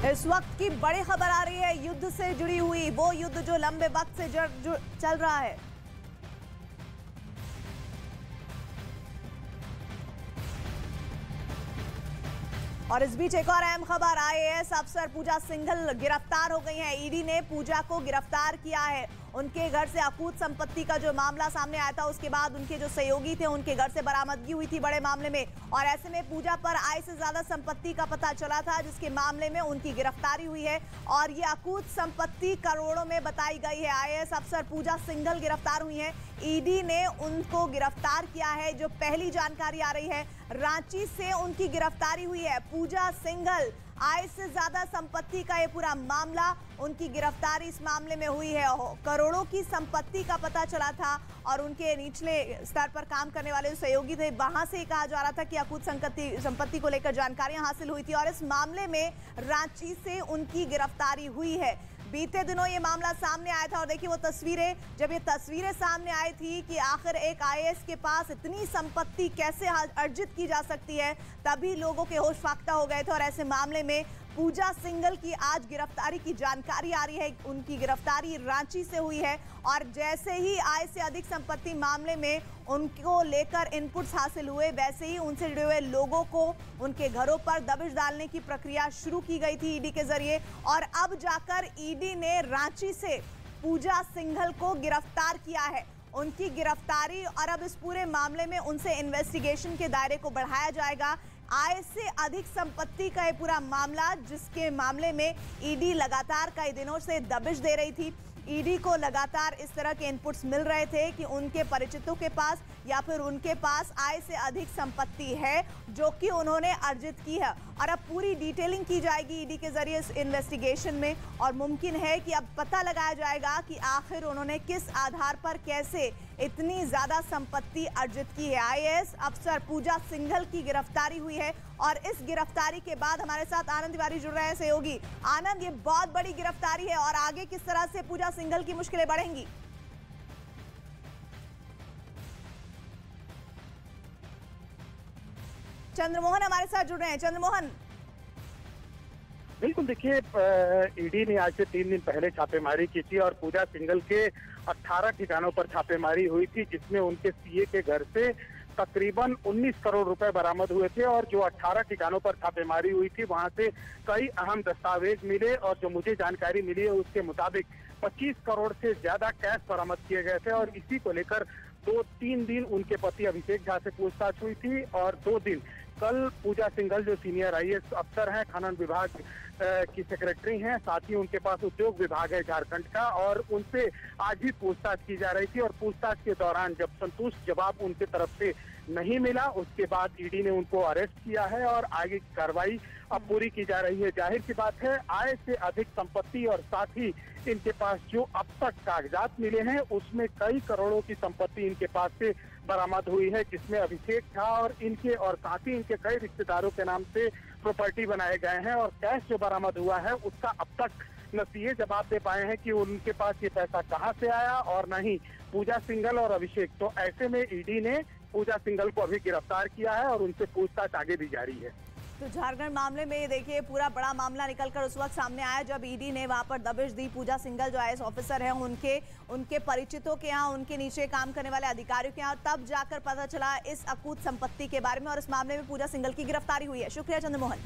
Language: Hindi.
इस वक्त की बड़ी खबर आ रही है युद्ध से जुड़ी हुई, वो युद्ध जो लंबे वक्त से चल रहा है। और इस बीच एक और अहम खबर, आईएएस अफसर पूजा सिंघल गिरफ्तार हो गई हैं। ईडी ने पूजा को गिरफ्तार किया है। उनके घर से अकूत संपत्ति का जो मामला सामने आया था, उसके बाद उनके जो सहयोगी थे उनके घर से बरामदगी हुई थी बड़े मामले में, और ऐसे में पूजा पर आय से ज्यादा संपत्ति का पता चला था, जिसके मामले में उनकी गिरफ्तारी हुई है। और ये अकूत संपत्ति करोड़ों में बताई गई है। आईएएस अफसर पूजा सिंघल गिरफ्तार हुई है। ईडी ने उनको गिरफ्तार किया है। जो पहली जानकारी आ रही है, रांची से उनकी गिरफ्तारी हुई है। पूजा सिंघल, आय से ज्यादा संपत्ति का ये पूरा मामला, उनकी गिरफ्तारी इस मामले में हुई है। करोड़ों की संपत्ति का पता चला था और उनके निचले स्तर पर काम करने वाले जो सहयोगी थे, वहां से कहा जा रहा था कि अकूत संपत्ति को लेकर जानकारियां हासिल हुई थी, और इस मामले में रांची से उनकी गिरफ्तारी हुई है। बीते दिनों ये मामला सामने आया था और देखिए वो तस्वीरें, जब ये तस्वीरें सामने आई थी कि आखिर एक आईएएस के पास इतनी संपत्ति कैसे अर्जित की जा सकती है, तभी लोगों के होश फाख्ता हो गए थे। और ऐसे मामले में पूजा सिंघल की आज गिरफ्तारी की जानकारी आ रही है। उनकी गिरफ्तारी रांची से हुई है और जैसे ही आय से अधिक संपत्ति मामले में उनको लेकर इनपुट्स हासिल हुए, वैसे ही उनसे जुड़े हुए लोगों को उनके घरों पर दबिश डालने की प्रक्रिया शुरू की गई थी ईडी के जरिए। और अब जाकर ईडी ने रांची से पूजा सिंघल को गिरफ्तार किया है। उनकी गिरफ्तारी और अब इस पूरे मामले में उनसे इन्वेस्टिगेशन के दायरे को बढ़ाया जाएगा। आय से अधिक संपत्ति का ये पूरा मामला, जिसके मामले में ईडी लगातार कई दिनों से दबिश दे रही थी। ईडी को लगातार इस तरह के इनपुट्स मिल रहे थे कि उनके परिचितों के पास या फिर उनके पास आय से अधिक संपत्ति है जो कि उन्होंने अर्जित की है। और अब पूरी डिटेलिंग की जाएगी ईडी के जरिए इस इन्वेस्टिगेशन में, और मुमकिन है कि अब पता लगाया जाएगा कि आखिर उन्होंने किस आधार पर कैसे इतनी ज्यादा संपत्ति अर्जित की है। आईएएस अफसर पूजा सिंघल की गिरफ्तारी हुई है और इस गिरफ्तारी के बाद हमारे साथ आनंद तिवारी जुड़ रहे हैं सहयोगी। आनंद, ये बहुत बड़ी गिरफ्तारी है और आगे किस तरह से पूजा सिंघल की मुश्किलें बढ़ेंगी? चंद्रमोहन हमारे साथ जुड़ रहे हैं। चंद्रमोहन, बिल्कुल, देखिए ईडी ने आज से 3 दिन पहले छापेमारी की थी और पूजा सिंघल के 18 ठिकानों पर छापेमारी हुई थी, जिसमें उनके सीए के घर से तकरीबन 19 करोड़ रुपए बरामद हुए थे। और जो 18 ठिकानों पर छापेमारी हुई थी, वहां से कई अहम दस्तावेज मिले और जो मुझे जानकारी मिली है उसके मुताबिक 25 करोड़ से ज्यादा कैश बरामद किए गए थे। और इसी को लेकर 2-3 दिन उनके पति अभिषेक झा से पूछताछ हुई थी और 2 दिन कल पूजा सिंघल जो सीनियर आईएएस अफसर हैं, खनन विभाग की सेक्रेटरी हैं, साथ ही उनके पास उद्योग विभाग है झारखंड का, और उनसे आज भी पूछताछ की जा रही थी। और पूछताछ के दौरान जब संतुष्ट जवाब उनके तरफ से नहीं मिला, उसके बाद ईडी ने उनको अरेस्ट किया है और आगे की कार्रवाई अब पूरी की जा रही है। जाहिर सी बात है, आय से अधिक संपत्ति और साथ ही इनके पास जो अब तक कागजात मिले हैं उसमें कई करोड़ों की संपत्ति इनके पास से बरामद हुई है, जिसमें अभिषेक झा और इनके और साथ ही इनके कई रिश्तेदारों के नाम से प्रॉपर्टी बनाए गए हैं। और कैश जो बरामद हुआ है उसका अब तक न ये जवाब दे पाए हैं कि उनके पास ये पैसा कहां से आया और न ही पूजा सिंघल और अभिषेक। तो ऐसे में ईडी ने पूजा सिंघल को अभी गिरफ्तार किया है और उनसे पूछताछ आगे भी जारी है। तो झारखंड मामले में देखिए पूरा बड़ा मामला निकलकर उस वक्त सामने आया जब ईडी ने वहां पर दबिश दी। पूजा सिंघल जो आईएएस ऑफिसर हैं, उनके परिचितों के यहाँ, उनके नीचे काम करने वाले अधिकारियों के यहाँ, तब जाकर पता चला इस अकूत संपत्ति के बारे में, और इस मामले में पूजा सिंघल की गिरफ्तारी हुई है। शुक्रिया चंद्रमोहन।